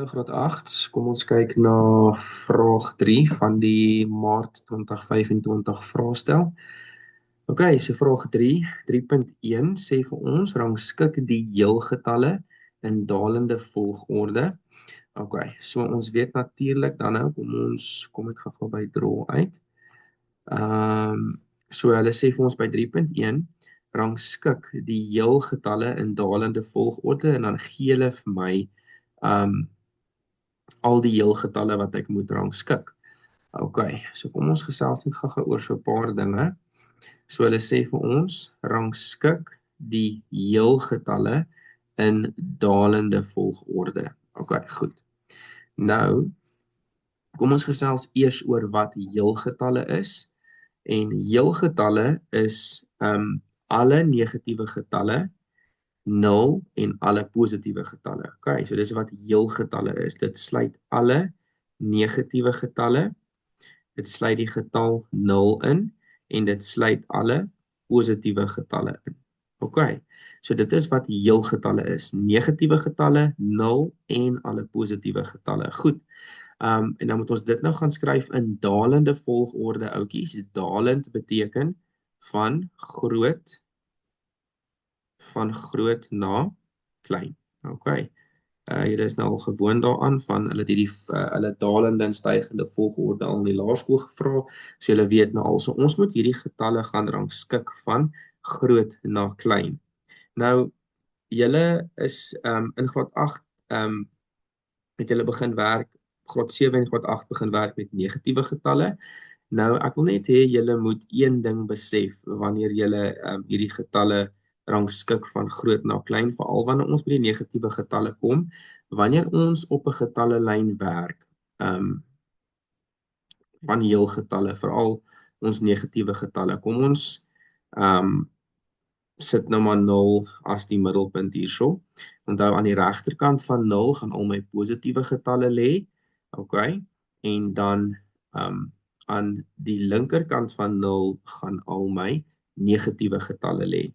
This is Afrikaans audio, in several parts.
Graad 8, kom ons kyk na vraag 3 van die Maart 2025 vraestel. Ok, so vraag 3, 3.1 sê vir ons, rangskik die heelgetalle in dalende volgorde. Ok, so ons weet natuurlik dan nou, kom dit gou by draw uit. So hulle sê vir ons by 3.1, rangskik die heelgetalle in dalende volgorde en dan gee hulle vir my al die heelgetalle wat ek moet rangskik. Ok, so kom ons gesels net gou oor so 'n paar dinge. So hulle sê vir ons, rangskik die heelgetalle in dalende volgorde. Ok, goed. Nou, kom ons gesels eers oor wat heelgetalle is. En heelgetalle is alle negatiewe getalle, 0 en alle positiewe getalle. Ok, so dis wat heelgetalle is. Dit sluit alle negatiewe getalle, dit sluit die getal 0 in, en dit sluit alle positiewe getalle in. Ok, so dit is wat heelgetalle is. Negatiewe getalle, 0 en alle positiewe getalle. Goed, en dan moet ons dit nou gaan skryf in dalende volgorde, oukies. Dalend beteken van groot na klein. Ok, julle is nou al gewoond daaraan van hulle dalende en stygende volgorde al in die laerskool gevra, so julle weet nou al, so ons moet hierdie getalle gaan rangskik van groot na klein. Nou, julle is in graad 8 het julle begin werk, graad 7 en graad 8 begin werk met negatiewe getalle. Nou, ek wil net hê julle moet een ding besef wanneer julle hierdie getalle rangskik van groot na klein, veral wanneer ons by die negatiewe getalle kom, wanneer ons op 'n getallelyn werk, van heelgetalle, veral ons negatiewe getalle, kom ons sit nou maar 0 as die middelpunt hierso. Onthou, aan die regterkant van 0 gaan al my positiewe getalle lê, ok, en dan aan die linkerkant van 0 gaan al my negatiewe getalle lê.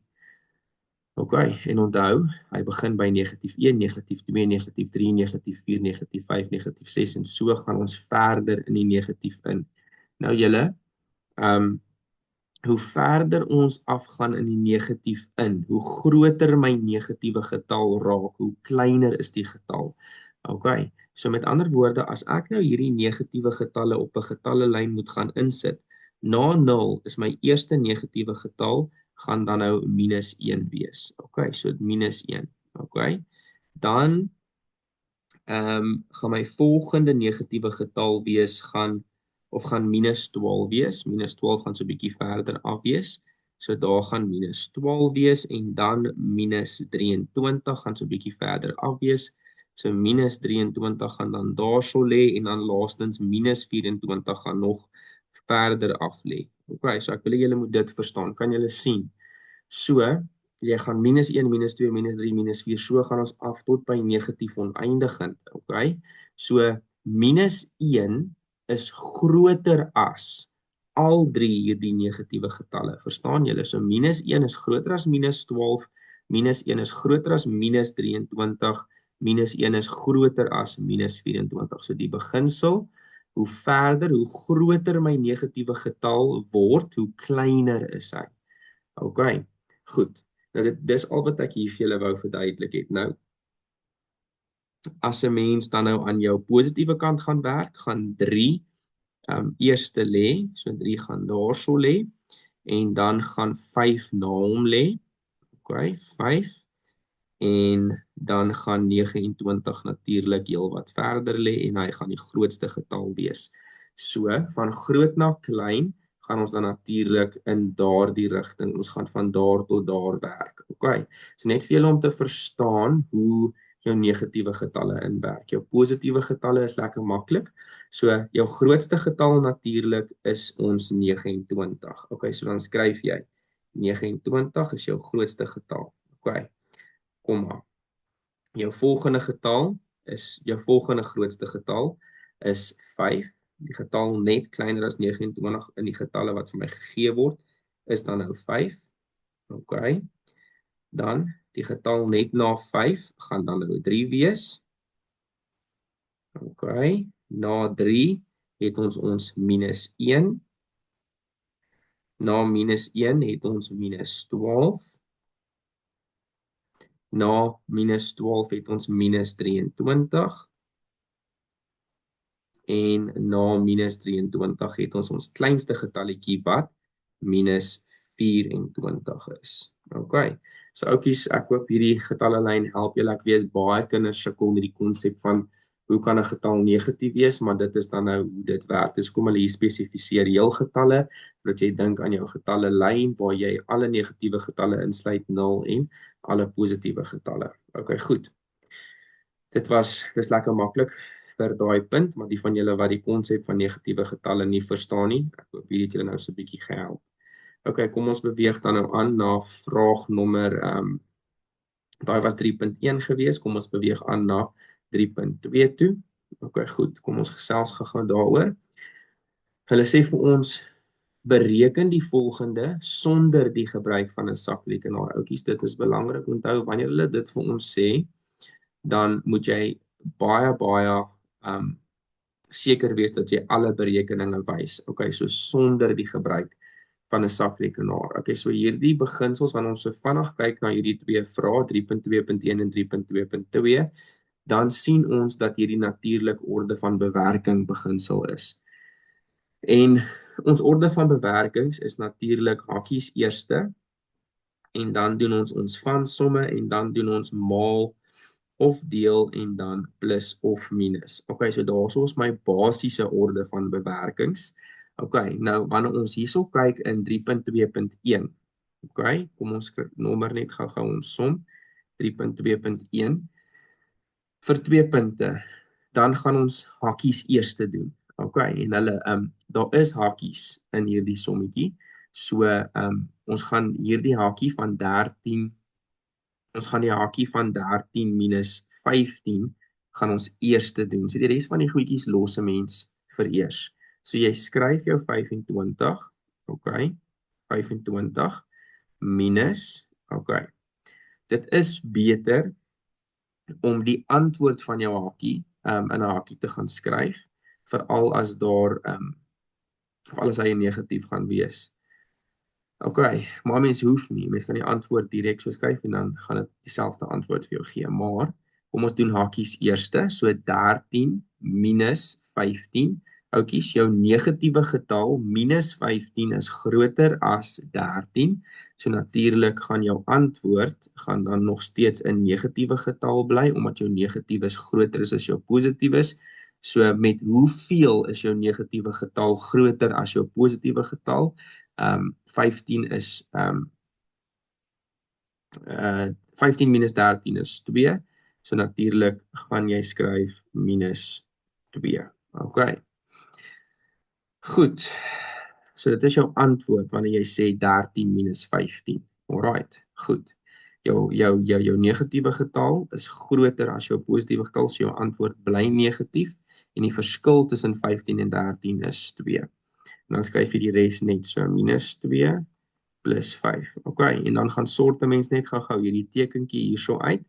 Ok, en onthou, hy begin by negatief 1, negatief 2, negatief 3, negatief 4, negatief 5, negatief 6, en so gaan ons verder in die negatief in. Nou julle, hoe verder ons afgaan in die negatief in, hoe groter my negatiewe getal raak, hoe kleiner is die getal. Ok, so met ander woorde, as ek nou hierdie negatiewe getalle op 'n getallelyn moet gaan insit, na 0 is my eerste negatiewe getal, gaan dan nou minus 1 wees. Ok, so minus 1. Ok, dan gaan my volgende negatiewe getal wees, gaan minus 12 wees. Minus 12 gaan so 'n bietjie verder af wees. So daar gaan minus 12 wees, en dan minus 23 gaan so 'n bietjie verder af wees. So minus 23 gaan dan daarso lê, en dan laastens minus 24 gaan nog verder af lê. Ok, so ek wil julle moet dit verstaan. Kan julle sien? So, jy gaan minus 1, minus 2, minus 3, minus 4, so gaan ons af tot by negatief oneindigend. Ok, so minus 1 is groter as al drie hierdie negatiewe getalle. Verstaan julle? So minus 1 is groter as minus 12, minus 1 is groter as minus 23, minus 1 is groter as minus 24. So die beginsel, hoe verder, hoe groter my negatiewe getal word, hoe kleiner is hy. Ok, goed. Nou dis al wat ek hier vir julle wou verduidelik het. Nou, as 'n mens dan nou aan jou positiewe kant gaan werk, gaan 3 eerste lê, so 3 gaan daarso lê, en dan gaan 5 na hom lê. Ok, 5, en dan gaan 29 natuurlik heel wat verder lê, en hy gaan die grootste getal wees. So, van groot na klein, gaan ons dan natuurlik in daardie rigting, ons gaan van daar tot daar werk. Ok, so net vir julle om te verstaan hoe jou negatiewe getalle inwerk. Jou positiewe getalle is lekker maklik. So, jou grootste getal natuurlik is ons 29. Ok, so dan skryf jy 29 is jou grootste getal. Ok, komma. Jou volgende grootste getal is 5. Die getal net kleiner as 29 in die getalle wat vir my gegee word, is dan nou 5. Ok, dan die getal net na 5 gaan dan nou 3 wees. OK, na 3 het ons minus 1. Na minus 1 het ons minus 12. Na minus 12 het ons minus 23. En na minus 23 het ons kleinste getalletjie wat minus 24 is. OK. So oukies, ek hoop hierdie getallelyn help julle. Ek weet baie kinders sukkel met die konsep van hoe kan 'n getal negatief wees, maar dit is dan nou hoe dit werk. Dis kom hulle hier spesifiseer heelgetalle, dat jy dink aan jou getallelyn waar jy alle negatiewe getalle insluit 0 en alle positiewe getalle. OK, goed. Dis lekker maklik vir daai punt, maar die van julle wat die konsep van negatiewe getalle nie verstaan nie, ek hoop hierdie het julle nou so 'n bietjie gehelp. OK, kom ons beweeg dan nou aan na vraag nommer daai was 3.1 gewees, kom ons beweeg aan na 3.2 toe. OK, goed, kom ons gesels gou daaroor. Hulle sê vir ons bereken die volgende sonder die gebruik van 'n sakrekenaar. Oukies, dit is belangrik. Onthou wanneer hulle dit vir ons sê, dan moet jy baie seker wees dat jy alle berekeninge wys. OK, so sonder die gebruik van 'n sakrekenaar. OK, so hierdie beginsels wanneer ons so vinnig kyk na hierdie twee vrae 3.2.1 en 3.2.2, dan sien ons dat hierdie natuurlik orde van bewerking beginsel is. En ons orde van bewerkings is natuurlik hakies eerste en dan doen ons van somme en dan doen ons maal of deel en dan plus of minus. OK, so daarso is my basiese orde van bewerkings. OK, nou wanneer ons hierso kyk in 3.2.1. OK, kom ons nommer net gou ons som 3.2.1 vir 2 punte. Dan gaan ons hakies eerste doen. OK, en hulle daar is hakies in hierdie sommetjie. So ons gaan hierdie hakie van 13 Ons gaan die hakie van 13 minus 15 gaan ons eerste doen. So die res van die goedjies los 'n mens vir eers. So jy skryf jou 25, OK, 25 minus, OK. Dit is beter om die antwoord van jou hakie in 'n hakie te gaan skryf, veral as daar of alles hy negatief gaan wees. OK, maar mens hoef nie. Mens kan die antwoord direk so skryf en dan gaan dit dieselfde antwoord vir jou gee. Maar kom ons doen hakies eerste. So 13 minus 15. Oukies, jou negatiewe getal minus 15 is groter as 13. So natuurlik gaan jou antwoord gaan dan nog steeds 'n negatiewe getal bly omdat jou negatiewes groter is as jou positiewes. So met hoeveel is jou negatiewe getal groter as jou positiewe getal? 15 is 15 minus 13 is 2. So natuurlik gaan jy skryf minus 2. OK. Goed. So dit is jou antwoord wanneer jy sê 13 minus 15. Alright. Goed. Jou negatiewe getal is groter as jou positiewe getal, so jou antwoord bly negatief en die verskil tussen 15 en 13 is 2. En dan skryf jy die res net so minus 2 plus 5. OK, en dan gaan sort 'n mens net gou hierdie tekentjie hierso uit.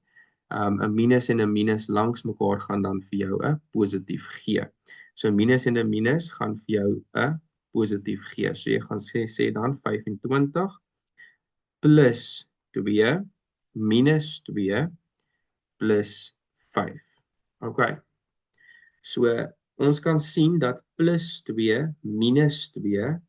'n minus en 'n minus langs mekaar gaan dan vir jou 'n positief gee. So 'n minus en 'n minus gaan vir jou 'n positief gee. So jy gaan sê dan 25 plus 2 minus 2 plus 5. OK. So ons kan sien dat plus 2 minus 2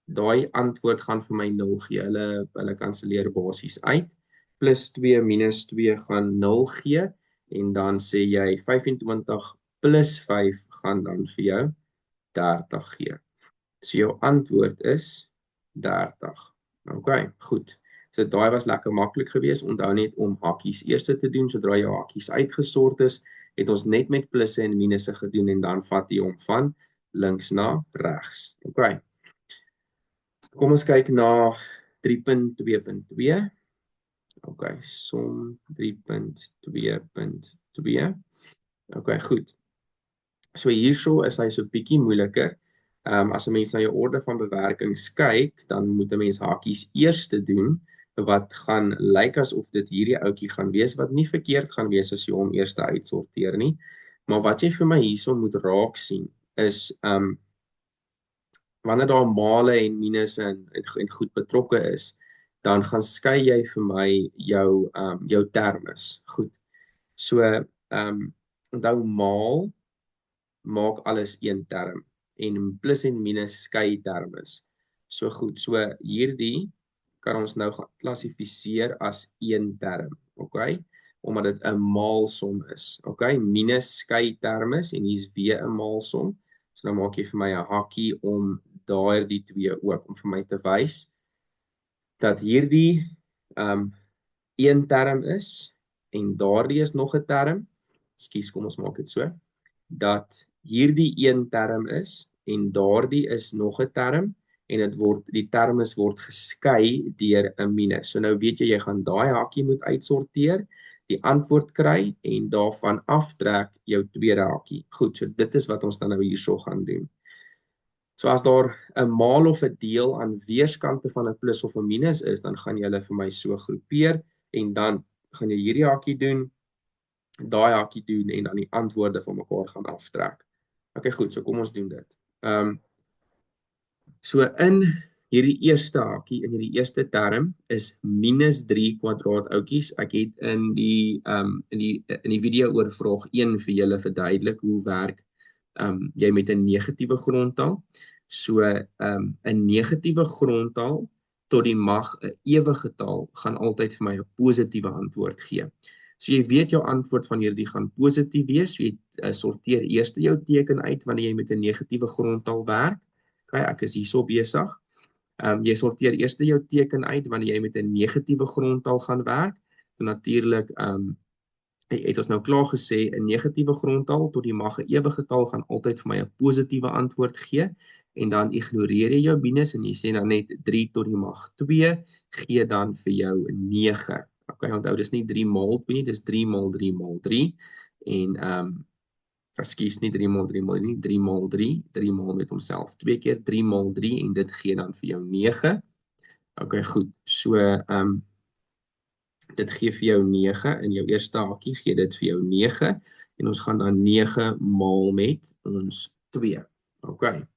daai antwoord gaan vir my 0 gee. Hulle kanselleer basies uit. Plus 2 minus 2 gaan 0 gee en dan sê jy 25 plus 5 gaan dan vir jou 30 gee. So jou antwoord is 30. OK, goed. So daai was lekker maklik geweest. Onthou net om hakies eers te doen sodra jou hakies uitgesort is. Het ons net met plusse en minusse gedoen en dan vat jy hom van links na regs. OK. Kom ons kyk na 3.2.2. OK, som 3.2.2. OK, goed. So hierso is hy so bietjie moeiliker. As 'n mens na jou orde van bewerkings kyk, dan moet 'n mens hakies eerste doen wat gaan lyk asof dit hierdie ouetjie gaan wees wat nie verkeerd gaan wees as jy hom eers uitsorteer nie. Maar wat jy vir my hierso moet raak sien, is wanneer daar male en minusse en goed betrokke is, dan gaan skei jy vir my jou termes. Goed. So, onthou maal maak alles een term en plus en minus skei termes. So goed, so hierdie kan ons nou gaan klassifiseer as een term, okay? Omdat dit 'n maalsom is, okay? Minus skei termes en hier's weer 'n maalsom. So nou maak jy vir my 'n hakkie om daardie twee ook om vir my te wys dat hierdie een term is en daardie is nog 'n term. Ekskuus, kom ons maak dit so dat hierdie een term is en daardie is nog 'n term en die termes word geskei deur 'n minus. So nou weet jy gaan daai hakkie moet uitsorteer, die antwoord kry en daarvan aftrek jou tweede hakkie. Goed, so dit is wat ons dan nou hierso gaan doen. So as daar 'n maal of 'n deel aan weerskante van 'n plus of 'n minus is, dan gaan jy hulle vir my so groepeer en dan gaan jy hierdie hakkie doen, daai hakkie doen en dan die antwoorde van mekaar gaan aftrek. Okay, goed, so kom ons doen dit. So in hierdie eerste hakkie, in hierdie eerste term is minus 3 kwadraat oudjies. Ek het in die video oor vraag 1 vir julle verduidelik hoe werk jy met 'n negatiewe grondtaal. So 'n negatiewe grondtaal tot die mag 'n ewige getal gaan altyd vir my 'n positiewe antwoord gee. So jy weet jou antwoord van hierdie gaan positief wees. So jy sorteer eers jou teken uit wanneer jy met 'n negatiewe grondtaal werk. Okay, ek is hierso besig. Jy sorteer eers jou teken uit wanneer jy met 'n negatiewe grondtaal gaan werk. En natuurlik het ons nou klaar gesê 'n negatiewe grondtaal tot die mag 'n ewige getal gaan altyd vir my 'n positiewe antwoord gee. En dan ignoreer jy jou minus en jy sê dan net 3 tot die mag 2 gee dan vir jou 9. Okay, onthou dis nie 3 maal 2 nie, dis 3 maal 3 maal 3 en ekskuus nie 3 maal 3 maal nie, 3 maal 3, 3 maal met homself. 2 keer 3 maal 3 en dit gee dan vir jou 9. Okay, goed. So dit gee vir jou 9 in jou eerste hakkie gee dit vir jou 9 en ons gaan dan 9 maal met ons 2. Okay.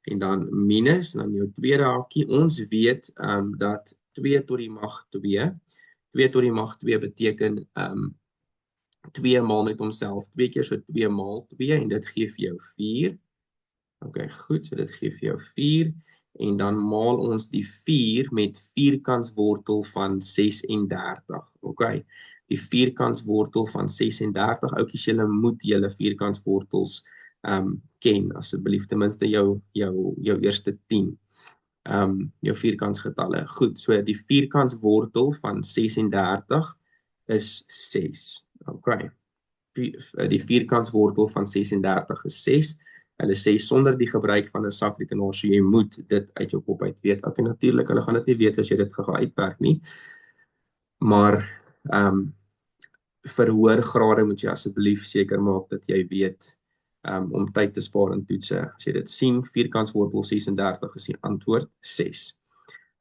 En dan minus dan jou tweede hakkie. Ons weet dat 2 tot die mag 2 tot die mag 2 beteken 2 maal met homself 2 keer so 2 maal 2 en dit gee vir jou 4. Okay, goed, so dit gee vir jou 4 en dan maal ons die 4 met vierkantswortel van 36. Okay. Die vierkantswortel van 36. Oukies, julle moet julle vierkantswortels ken asseblief ten minste jou eerste 10. Jou vierkantsgetalle. Goed, so die vierkantswortel van 36 is 6. Okay. Die vierkantswortel van 36 is 6. Hulle sê sonder die gebruik van 'n sakrekenaar, so jy moet dit uit jou kop uit weet. Okay, natuurlik, hulle gaan dit nie weet as jy dit gaan uitwerk nie. Maar vir hoër grade moet jy asseblief seker maak dat jy weet om tyd te spaar in toetse. As jy dit sien, vierkantswortel 36 is die antwoord 6.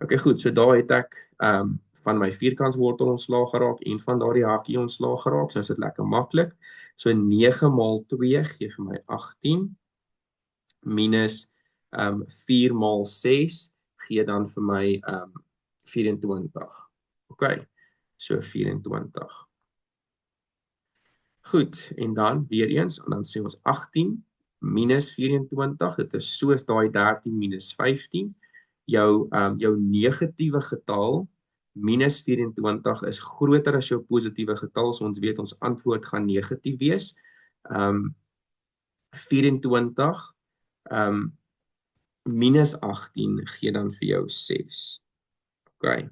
Okay, goed, so daar het ek van my vierkantswortel ontslaag geraak en van daardie hakkie ontslaag geraak, so is dit lekker maklik. So 9 maal 2 gee vir my 18 minus 4 maal 6 gee dan vir my 24. Okay, so 24. Goed, en dan weer eens, en dan sê ons 18 minus 24, dit is soos daai 13 minus 15. Jou negatiewe getal minus 24 is groter as jou positiewe getal, so ons weet ons antwoord gaan negatief wees. 24 minus 18 gee dan vir jou 6. Okay.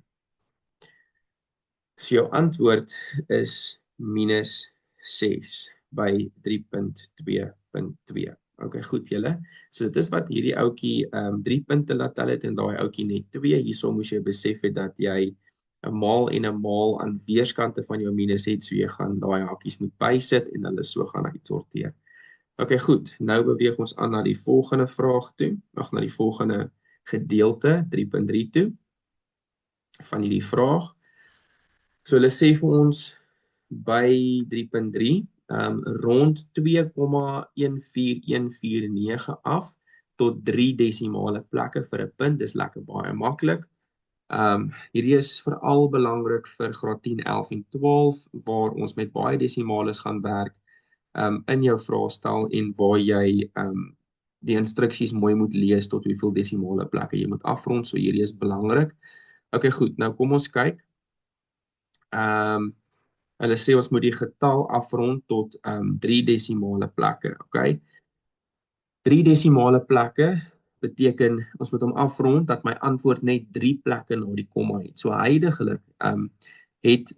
So jou antwoord is minus 6 by 3.2.2. Okay, goed julle. So dit is wat hierdie ouetjie 3 punte laat tel het en daai ouetjie net 2. Hierso moes jy besef het dat jy 'n maal en 'n maal aan weerskante van jou minus het, so jy gaan daai hakkies moet bysit en hulle so gaan uitsorteer. Okay, goed. Nou beweeg ons aan na die volgende vraag toe, na die volgende gedeelte 3.3 toe van hierdie vraag. So hulle sê vir ons by 3.3 rond 2,14149 af tot 3 desimale plekke vir 'n punt. Dis lekker baie maklik. Hierdie is veral belangrik vir graad 10, 11 en 12 waar ons met baie desimales gaan werk in jou vraestel en waar jy die instruksies mooi moet lees tot hoeveel desimale plekke jy moet afrond, so hierdie is belangrik. Okay, goed, nou kom ons kyk. Hulle sê ons moet die getal afrond tot 3 desimale plekke, okay? 3 desimale plekke beteken ons moet hom afrond dat my antwoord net 3 plekke na die komma het. So huidigelik het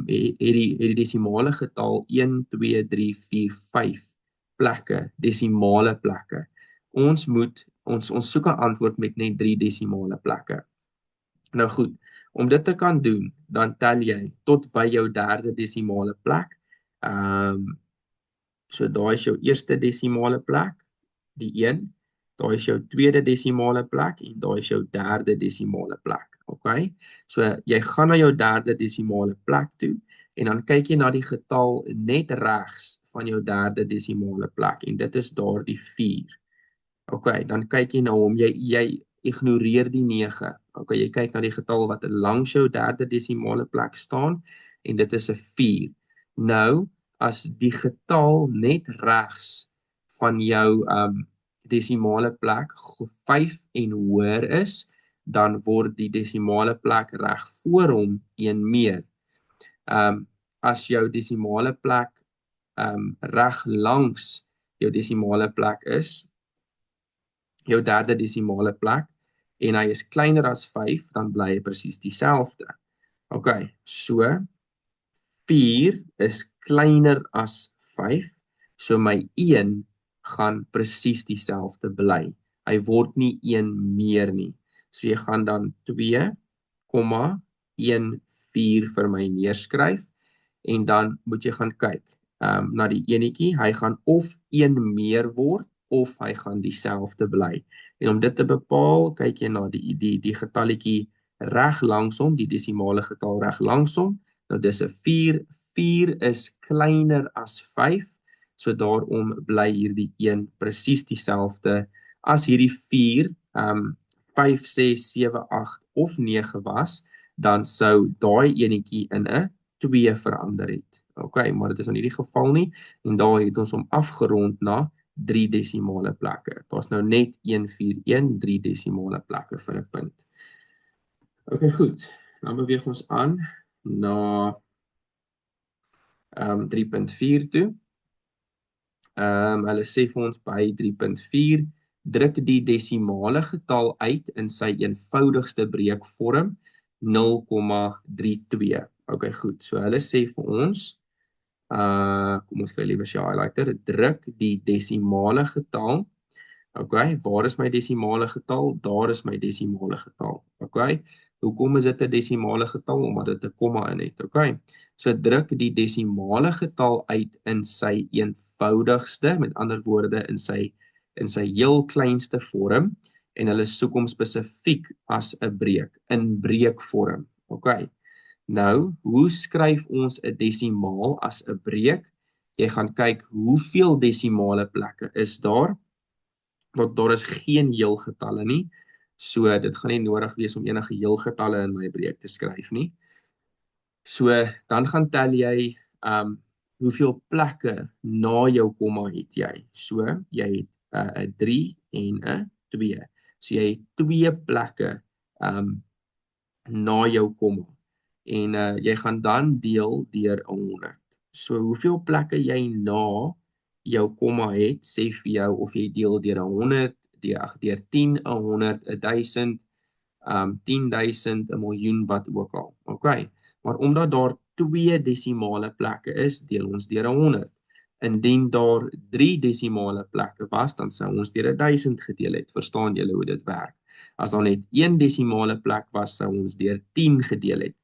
die desimale getal 1, 2, 3, 4, 5 plekke, desimale plekke. Ons soek 'n antwoord met net 3 desimale plekke. Nou goed, om dit te kan doen, dan tel jy tot by jou derde desimale plek. So daai is jou eerste desimale plek, die 1. Daai is jou tweede desimale plek en daai is jou derde desimale plek. Okay? So jy gaan na jou derde desimale plek toe en dan kyk jy na die getal net regs van jou derde desimale plek en dit is daar die 4. Okay, dan kyk jy na hom, jy ignoreer die 9. Okay, jy kyk na die getal wat langs jou derde desimale plek staan en dit is 'n 4. Nou, as die getal net regs van jou desimale plek 5 en hoër is, dan word die desimale plek reg voor hom 1 meer. As jou desimale plek reg langs jou desimale plek is, jou derde desimale plek, en hy is kleiner as 5, dan bly hy presies dieselfde. Okay, so 4 is kleiner as 5, so my 1 gaan presies dieselfde bly. Hy word nie 1 meer nie. So jy gaan dan 2,14 vir my neerskryf en dan moet jy gaan kyk na die enetjie. Hy gaan of 1 meer word of hy gaan dieselfde bly. En om dit te bepaal, kyk jy na die getalletjie reg langs hom, die desimale getal reg langs hom. Nou dis 'n 4. 4 is kleiner as 5, so daarom bly hierdie 1 presies dieselfde as hierdie 4, 5, 6, 7, 8 of 9 was, dan sou daai enetjie in 'n 2 verander het. Okay, maar dit is in hierdie geval nie, en daar het ons hom afgerond na 3 desimale plekke. Daar's nou net 141, 3 desimale plekke vir 'n punt. Okay, goed. Dan beweeg ons aan na 3.4 toe. Hulle sê vir ons by 3.4, druk die desimale getal uit in sy eenvoudigste breekvorm 0,32. Okay, goed. So hulle sê vir ons, kom ons kry liewer sy highlighter, druk die desimale getal. Okay, waar is my desimale getal? Daar is my desimale getal. Okay, hoekom is dit 'n desimale getal? Omdat dit 'n komma in het. Okay, so druk die desimale getal uit in sy eenvoudigste, met ander woorde in sy heel kleinste vorm, en hulle soek hom spesifiek as 'n breek, in breekvorm. Okay, nou, hoe skryf ons 'n desimaal as 'n breek? Jy gaan kyk hoeveel desimale plekke is daar, want daar is geen heelgetalle nie, so dit gaan nie nodig wees om enige heelgetalle in my breek te skryf nie. So, dan gaan tel jy, hoeveel plekke na jou komma het jy. So, jy het 'n 3 en 'n 2. So, jy het 2 plekke na jou komma. En jy gaan dan deel deur 100. So, hoeveel plekke jy na jou komma het, sê vir jou of jy deel deur 100, deur 10, 100, 1000, 10.000, 'n miljoen, wat ook al. Okay. Maar omdat daar 2 desimale plekke is, deel ons deur 100. Indien daar 3 desimale plekke was, dan sou ons deur 1000 gedeel het. Verstaan julle hoe dit werk? As daar net 1 desimale plek was, sou ons deur 10 gedeel het.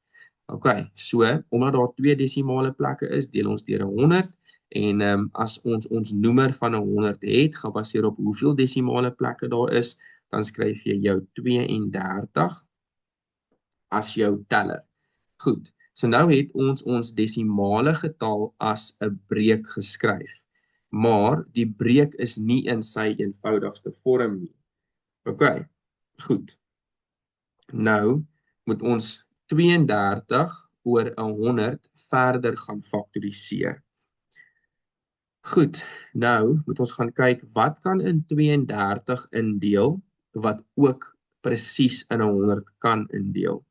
Okay, so omdat daar 2 desimale plekke is, deel ons deur 100. En as ons noemer van 100 het, gebaseer op hoeveel desimale plekke daar is, dan skryf jy jou 32 as jou teller. Goed, So nou het ons desimale getal as 'n breek geskryf. Maar die breek is nie in sy eenvoudigste vorm nie. OK, goed. Nou moet ons 32 oor 100 verder gaan faktoriseer. Goed, nou moet ons gaan kyk wat kan in 32 indeel wat ook presies in 100 kan indeel.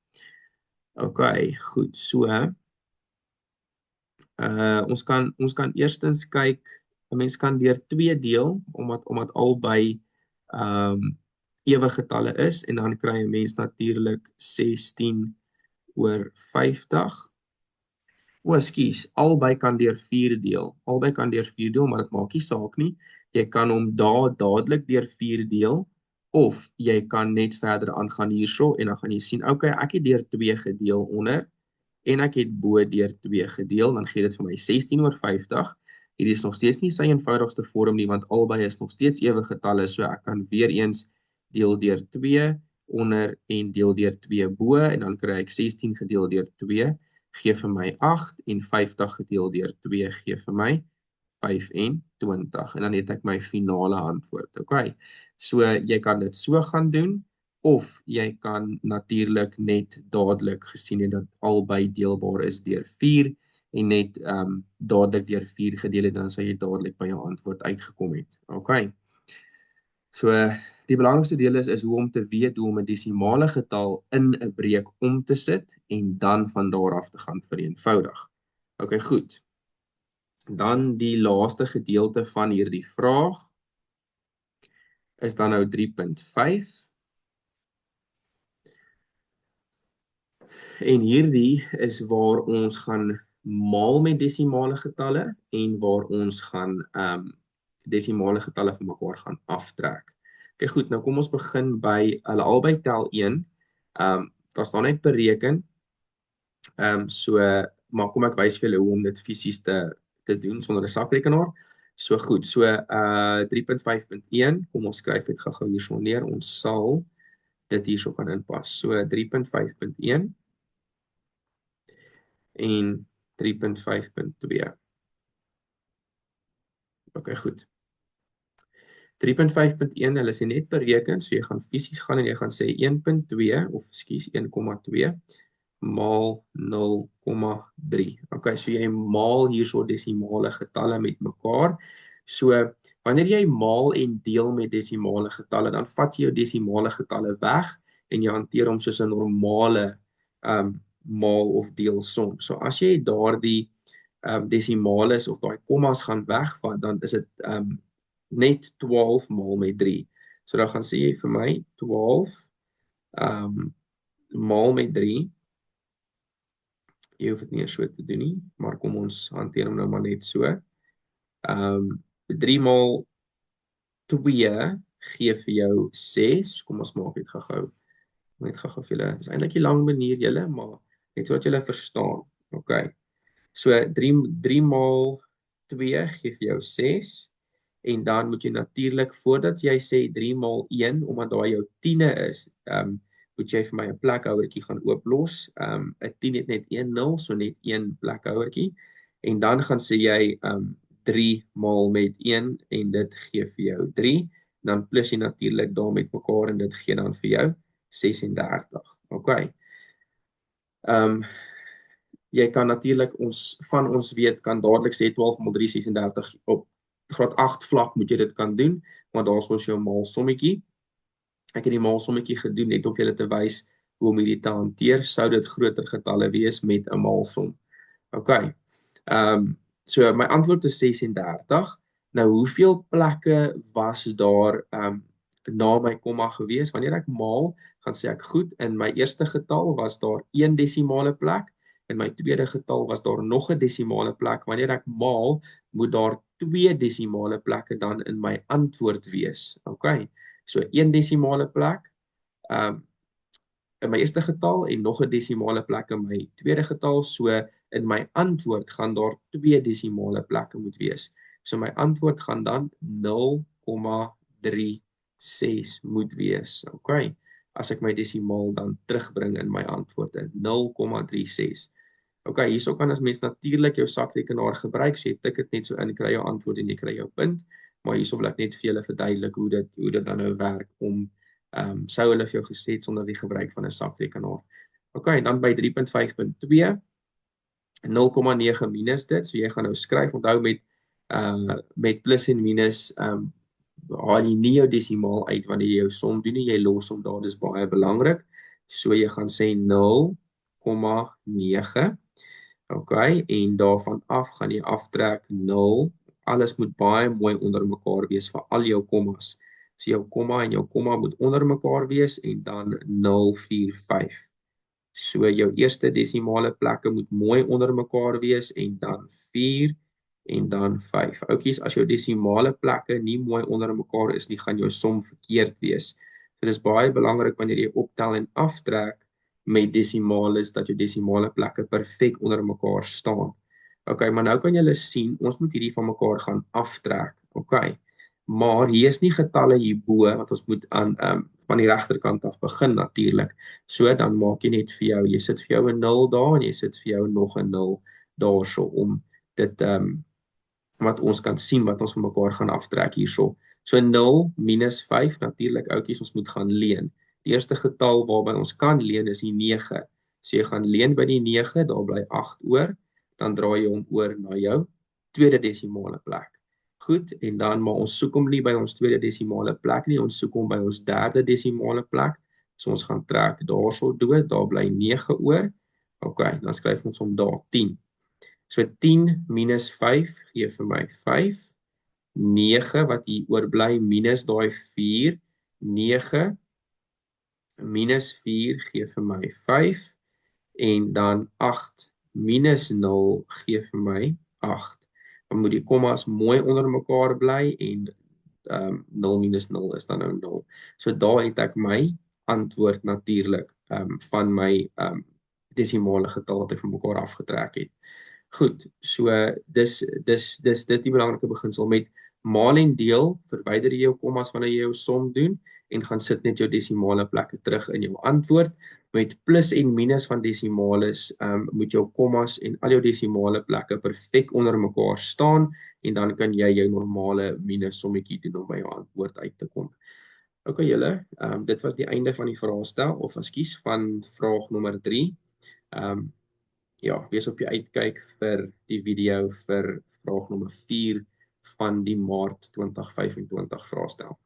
OK, goed. So ons kan eerstens kyk, 'n mens kan deur 2 deel omdat albei ewige getalle is en dan kry 'n mens natuurlik 16 oor 50. Ekskuus, albei kan deur 4 deel. Albei kan deur 4 deel, maar dit maak nie saak nie. Jy kan hom dadelik deur 4 deel of jy kan net verder aangaan hierso en dan gaan jy sien, okay, ek het deur 2 gedeel onder en ek het bo deur 2 gedeel, dan gee dit vir my 16 oor 50. Hierdie is nog steeds nie sy eenvoudigste vorm nie, want albei is nog steeds ewige getalle, so ek kan weer eens deel deur 2 onder en deel deur 2 bo, en dan kry ek 16 gedeel deur 2, gee vir my 8, en 50 gedeel deur 2 gee vir my 25, en dan het ek my finale antwoord, okay? So, jy kan dit so gaan doen, of jy kan natuurlik net dadelik gesien het dat albei deelbaar is deur 4 en net dadelik deur 4 gedeel het, dan sal jy dadelik by jou antwoord uitgekom het. Okay. So die belangrikste deel is hoe om te weet hoe om 'n desimale getal in 'n breek om te sit en dan van daar af te gaan vereenvoudig. Okay, goed. Dan die laaste gedeelte van hierdie vraag is dan nou 3.5. En hierdie is waar ons gaan maal met desimale getalle en waar ons gaan desimale getalle van mekaar gaan aftrek. Okay, goed, nou kom ons begin by hulle albei tel 1. Daar staan net bereken. So maar kom ek wys vir julle hoe om dit fisies te doen sonder 'n sakrekenaar. So goed, so 3.5.1, kom ons skryf dit gou-gou hierso neer. Ons sal dit hierso kan inpas. So 3.5.1 en 3.5.2. Okay, goed. 3.5.1, hulle is net bereken, so jy gaan fisies gaan en jy gaan sê 1.2, of ekskuus 1.2 maal 0.3. Okay, so jy maal hierso desimale getalle met mekaar. So wanneer jy maal en deel met desimale getalle, dan vat jy jou desimale getalle weg en jy hanteer hom soos 'n normale maal of deel som. So as jy daardie desimales of daai kommas gaan wegvat, dan is dit net 12 maal met 3. So dan gaan sê jy vir my 12 maal met 3. Jy hoef dit nie so te doen nie, maar kom ons hanteer hom nou maar net so. 3 maal 2 gee vir jou 6. Kom ons maak dit gou-gou. Net gou-gou vir julle. Dit is eintlik 'n lang manier julle, maar net so wat julle verstaan. Okay. So 3 maal 2 gee vir jou 6. En dan moet jy natuurlik, voordat jy sê 3 maal 1, omdat daai jou 10e is, moet jy vir my 'n plekhouertjie gaan ooplos. 'n 10 het net 1 0, so net 1 plekhouertjie. En dan gaan sê jy 3 maal met 1 en dit gee vir jou 3. Dan plus jy natuurlik daar met mekaar en dit gee dan vir jou 36. Okay. Jy kan natuurlik ons weet kan dadelik sê 12 maal 3 36 op graad 8 vlak moet jy dit kan doen, want daar is ons jou maalsommetjie. Ek het die maalsommetjie gedoen net om julle te wys hoe om hierdie te hanteer, sou dit groter getalle wees met 'n maalsom. Okay. So my antwoord is 36. Nou hoeveel plekke was daar na my komma gewees? Wanneer ek maal, gaan sê ek goed, in my eerste getal was daar 1 desimale plek. In my tweede getal was daar nog 'n desimale plek. Wanneer ek maal, moet daar 2 desimale plekke dan in my antwoord wees. Okay. So 1 desimale plek in my eerste getal en nog 'n desimale plek in my tweede getal. So in my antwoord gaan daar 2 desimale plekke moet wees. So my antwoord gaan dan 0.36 moet wees. Okay. As ek my desimaal dan terugbring in my antwoord in 0.36. Okay, hierso kan as mens natuurlik jou sakrekenaar gebruik, so jy tik dit net so in, kry jou antwoord en jy kry jou punt, maar hierso wil ek net vir julle verduidelik hoe dit dan nou werk om sou hulle vir jou gesê het sonder die gebruik van 'n sakrekenaar. Okay, dan by 3.5.2 0,9 minus dit, so jy gaan nou skryf, onthou met plus en minus haal jy nie jou desimaal uit wanneer jy jou som doen nie, jy los hom daar, dis baie belangrik. So jy gaan sê 0,9. Okay, en daarvan af gaan jy aftrek 0. Alles moet baie mooi onder mekaar wees vir al jou kommas. So jou komma en jou komma moet onder mekaar wees en dan 0,45. So jou eerste desimale plekke moet mooi onder mekaar wees en dan 4 en dan 5. Oukies, as jou desimale plekke nie mooi onder mekaar is nie, gaan jou som verkeerd wees. So dis baie belangrik wanneer jy optel en aftrek met desimales dat jou desimale plekke perfek onder mekaar staan. Okay, maar nou kan julle sien, ons moet hierdie van mekaar gaan aftrek. Okay. Maar hier is nie getalle hierbo wat ons moet aan van die regterkant af begin natuurlik. So dan maak jy net vir jou, jy sit vir jou 'n 0 daar en jy sit vir jou nog 'n 0 daarso om dit wat ons kan sien wat ons van mekaar gaan aftrek hierso. So 0 minus 5 natuurlik ouetjies, ons moet gaan leen. Die eerste getal waarby ons kan leen is die 9. So jy gaan leen by die 9, daar bly 8 oor, dan draai jy hom oor na jou tweede desimale plek. Goed, en dan maar ons soek hom nie by ons tweede desimale plek nie, ons soek hom by ons derde desimale plek. So ons gaan trek daarso dood, daar bly 9 oor. Okay, dan skryf ons hom daar 10. So 10 minus 5 gee vir my 5. 9 wat hier oorbly minus daai 4. 9 minus 4 gee vir my 5. En dan 8 minus 0 gee vir my 8. Dan moet die kommas mooi onder mekaar bly en 0 minus 0 is dan nou 0. So daar het ek my antwoord natuurlik van my desimale getal wat ek van mekaar afgetrek het. Goed, so dis die belangrike beginsel met maal en deel, verwyder jy jou kommas wanneer jy jou som doen en gaan sit net jou desimale plekke terug in jou antwoord. Met plus en minus van desimales moet jou kommas en al jou desimale plekke perfek onder mekaar staan en dan kan jy jou normale minus sommetjie doen om by jou antwoord uit te kom. Okay julle, dit was die einde van die vraestel of ekskuus van vraag nommer 3. Ja, wees op die uitkyk vir die video vir vraag nommer 4 van die Maart 2025 vraestel.